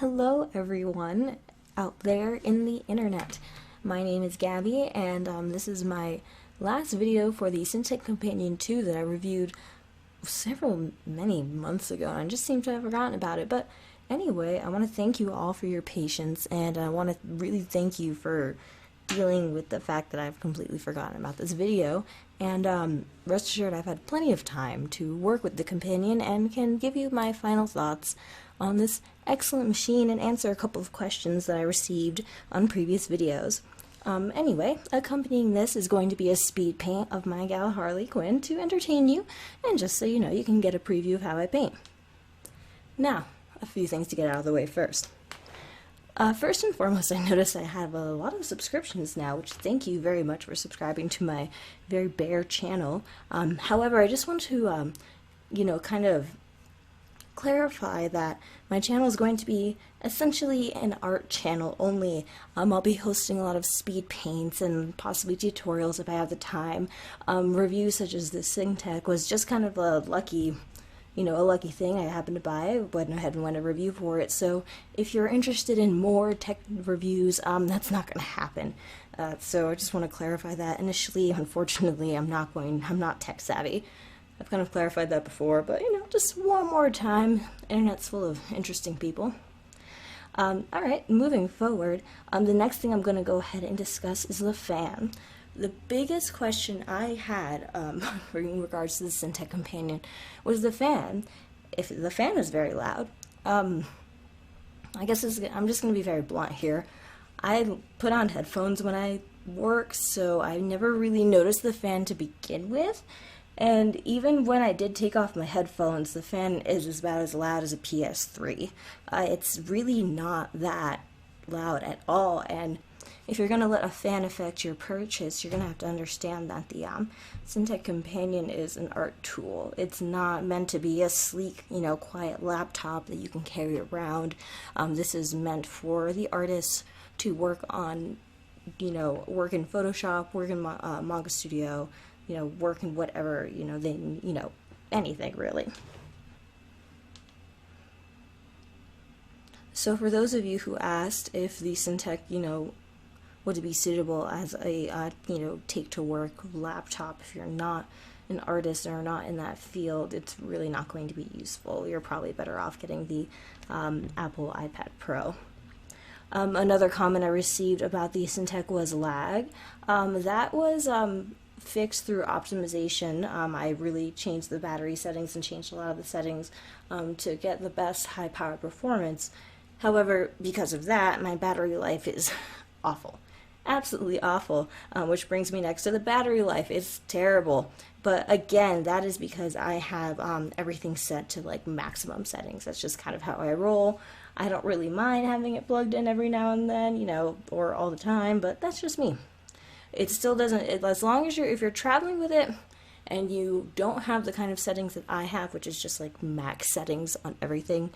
Hello everyone out there in the internet. My name is Gabby and this is my last video for the Cintiq Companion 2 that I reviewed many months ago, and I just seem to have forgotten about it. But anyway, I want to thank you all for your patience, and I want to really thank you for dealing with the fact that I've completely forgotten about this video. And rest assured, I've had plenty of time to work with the companion and can give you my final thoughts on this excellent machine and answer a couple of questions that I received on previous videos. Anyway, accompanying this is going to be a speed paint of my gal Harley Quinn to entertain you, and just so you know, you can get a preview of how I paint. Now, a few things to get out of the way first. First and foremost, I noticed I have a lot of subscriptions now, which thank you very much for subscribing to my very bare channel. However, I just want to, kind of clarify that my channel is going to be essentially an art channel only. I'll be hosting a lot of speed paints and possibly tutorials if I have the time. Reviews such as the Cintiq was just kind of a lucky thing I happened to buy. I went ahead and went a review for it. So if you're interested in more tech reviews, that's not going to happen. So I just want to clarify that. Initially, unfortunately, I'm not tech savvy. I've kind of clarified that before, but just one more time. Internet's full of interesting people. Alright, moving forward, the next thing I'm going to go ahead and discuss is the fan. The biggest question I had in regards to the Cintiq Companion was the fan. If the fan is very loud, I guess I'm just going to be very blunt here. I put on headphones when I work, so I never really noticed the fan to begin with. And even when I did take off my headphones, the fan is about as loud as a PS3. It's really not that loud at all, and if you're going to let a fan affect your purchase, you're going to have to understand that the Cintiq Companion is an art tool. It's not meant to be a sleek, quiet laptop that you can carry around. This is meant for the artists to work on, work in Photoshop, work in Manga Studio, work in whatever, anything really. So for those of you who asked if the Cintiq, would be suitable as a, take to work laptop, if you're not an artist or not in that field, it's really not going to be useful. You're probably better off getting the Apple iPad Pro. Another comment I received about the Cintiq was lag. That was fixed through optimization. I really changed the battery settings and changed a lot of the settings to get the best high power performance. However, because of that, my battery life is awful. Absolutely awful, which brings me next to the battery life. It's terrible, but again, that is because I have everything set to like maximum settings. That's just kind of how I roll. I don't really mind having it plugged in every now and then, or all the time, but that's just me. It still doesn't, as long as if you're traveling with it and you don't have the kind of settings that I have, which is just like max settings on everything,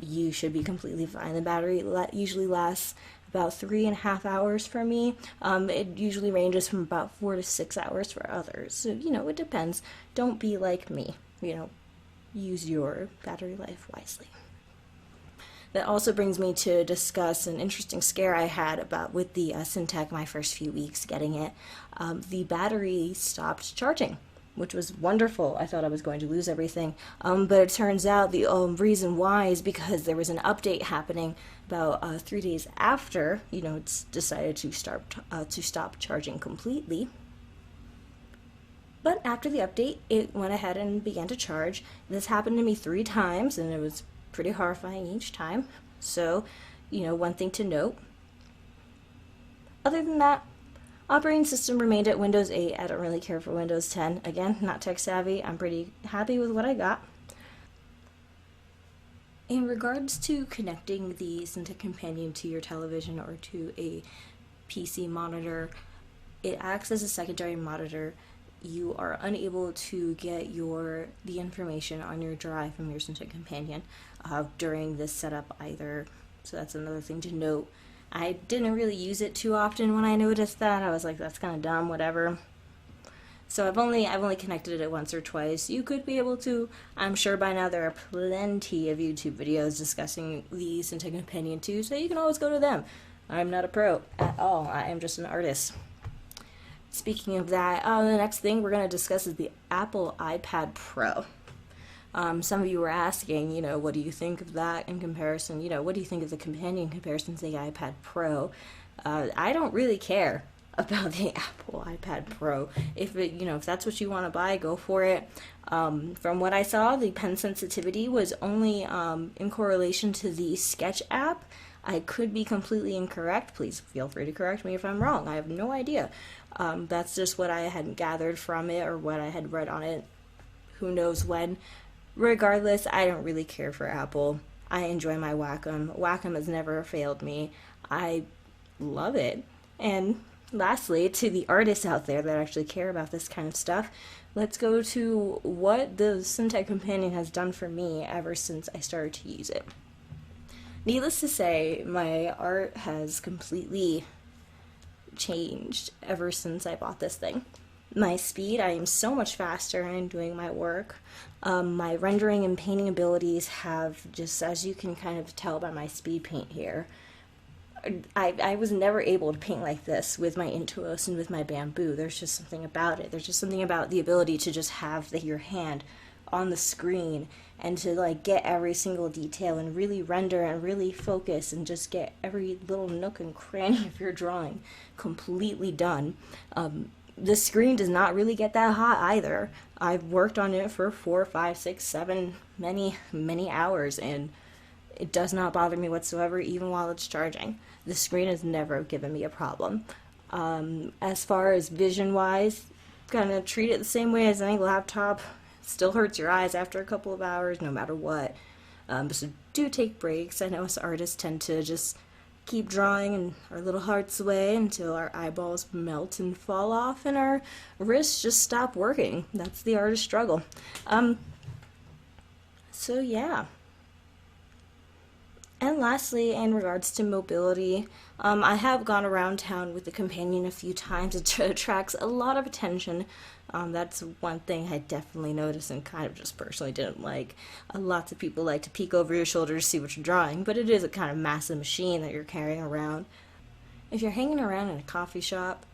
you should be completely fine. The battery usually lasts about 3.5 hours for me. It usually ranges from about 4 to 6 hours for others. So, it depends. Don't be like me. Use your battery life wisely. That also brings me to discuss an interesting scare I had with the Cintiq my first few weeks getting it. The battery stopped charging, which was wonderful. I thought I was going to lose everything, but it turns out the reason why is because there was an update happening about 3 days after it's decided to stop charging completely. But after the update, it went ahead and began to charge. This happened to me 3 times, and it was pretty horrifying each time. So, one thing to note. Other than that, operating system remained at Windows 8. I don't really care for Windows 10. Again, not tech savvy. I'm pretty happy with what I got. In regards to connecting the Cintiq Companion to your television or to a PC monitor, it acts as a secondary monitor. You are unable to get the information on your drive from your Cintiq Companion during this setup either. So that's another thing to note. I didn't really use it too often when I noticed that. I was like, that's kind of dumb, whatever. So I've only connected it once or twice. You could be able to. I'm sure by now there are plenty of YouTube videos discussing the Cintiq Companion 2, so you can always go to them. I'm not a pro at all. I am just an artist. Speaking of that, the next thing we're going to discuss is the Apple iPad Pro. Some of you were asking, what do you think of that in comparison? What do you think of the companion comparison to the iPad Pro? I don't really care about the Apple iPad Pro. If that's what you want to buy, go for it. From what I saw, the pen sensitivity was only in correlation to the Sketch app. I could be completely incorrect. Please feel free to correct me if I'm wrong. I have no idea. That's just what I had gathered from it or what I had read on it. Who knows when. Regardless, I don't really care for Apple. I enjoy my Wacom. Wacom has never failed me. I love it. And lastly, to the artists out there that actually care about this kind of stuff, let's go to what the Cintiq Companion has done for me ever since I started to use it. Needless to say, my art has completely changed ever since I bought this thing. My speed, I am so much faster in doing my work. My rendering and painting abilities have, just as you can kind of tell by my speed paint here, I was never able to paint like this with my Intuos and with my Bamboo. There's just something about it. There's just something about the ability to just have your hand on the screen and to get every single detail and really render and really focus and just get every little nook and cranny of your drawing completely done. The screen does not really get that hot either. I've worked on it for 4, 5, 6, 7, many hours, and it does not bother me whatsoever, even while it's charging. The screen has never given me a problem. As far as vision-wise, kind of treat it the same way as any laptop. It still hurts your eyes after a couple of hours, no matter what. So do take breaks. I know us artists tend to just keep drawing and our little hearts away until our eyeballs melt and fall off and our wrists just stop working. That's the artist struggle. So yeah. And lastly, in regards to mobility, I have gone around town with the Companion a few times. It attracts a lot of attention. That's one thing I definitely noticed and kind of just personally didn't like. Lots of people like to peek over your shoulder to see what you're drawing, but it is a kind of massive machine that you're carrying around. If you're hanging around in a coffee shop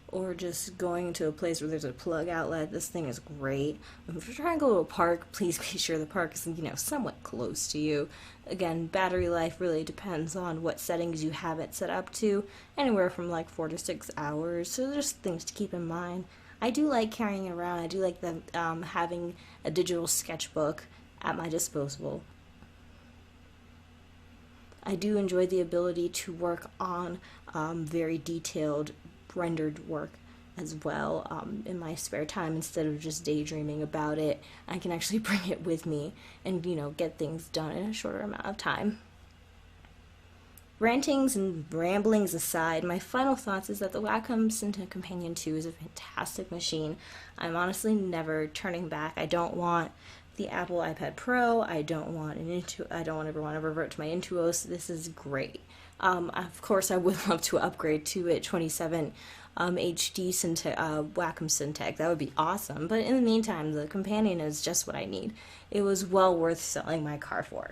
or just going to a place where there's a plug outlet, this thing is great. If you're trying to go to a park, please be sure the park is, somewhat close to you. Again, battery life really depends on what settings you have it set up to, anywhere from 4 to 6 hours, so there's things to keep in mind. I do like carrying it around. I do like having a digital sketchbook at my disposal. I do enjoy the ability to work on very detailed rendered work as well in my spare time. Instead of just daydreaming about it, I can actually bring it with me and get things done in a shorter amount of time. Rantings and ramblings aside, my final thoughts is that the Wacom Cintiq Companion 2 is a fantastic machine. I'm honestly never turning back. I don't want the Apple iPad Pro. I don't want I don't ever want to revert to my Intuos. This is great. Of course, I would love to upgrade to a 27 HD Wacom Cintiq. That would be awesome. But in the meantime, the Companion is just what I need. It was well worth selling my car for.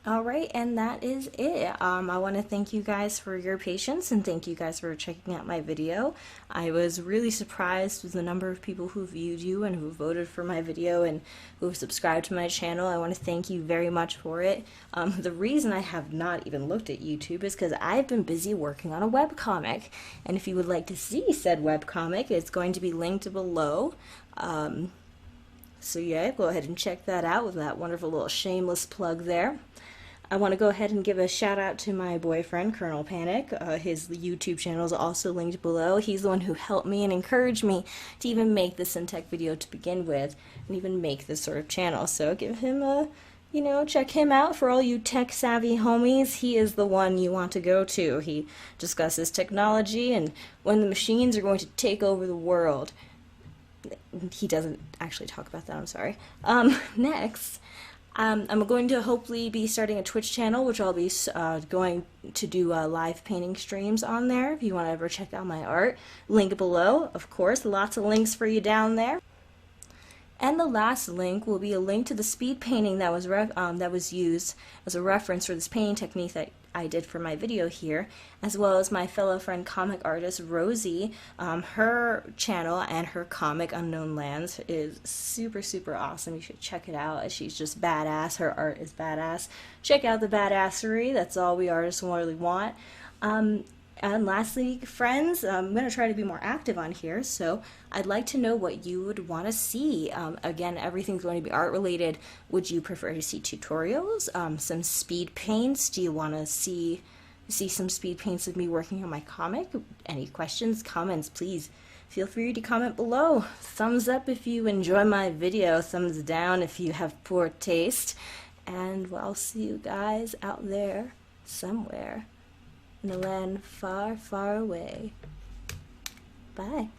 Alright, and that is it. I want to thank you guys for your patience and thank you guys for checking out my video. I was really surprised with the number of people who viewed you and who voted for my video and who subscribed to my channel. I want to thank you very much for it. The reason I have not even looked at YouTube is because I've been busy working on a webcomic. And if you would like to see said webcomic, it's going to be linked below. So yeah, go ahead and check that out with that wonderful little shameless plug there. I want to go ahead and give a shout out to my boyfriend, Colonel Panic. His YouTube channel is also linked below. He's the one who helped me and encouraged me to even make the Cintiq video to begin with, and even make this sort of channel. So give him a, check him out for all you tech-savvy homies. He is the one you want to go to. He discusses technology and when the machines are going to take over the world. He doesn't actually talk about that, I'm sorry. Next, I'm going to hopefully be starting a Twitch channel, which I'll be going to do live painting streams on there. If you want to ever check out my art, link below, of course. Lots of links for you down there. And the last link will be a link to the speed painting that was used as a reference for this painting technique that I did for my video here, as well as my fellow friend comic artist Rosi. Her channel and her comic Unknown Lands is super awesome. You should check it out. She's just badass. Her art is badass. Check out the badassery. That's all we artists really want. And lastly, friends, I'm going to try to be more active on here, so I'd like to know what you would want to see. Again, everything's going to be art related. Would you prefer to see tutorials, some speed paints? Do you want to see some speed paints of me working on my comic? Any questions, comments, please feel free to comment below. Thumbs up if you enjoy my video, thumbs down if you have poor taste, and I'll see you guys out there somewhere in a land far away. Bye.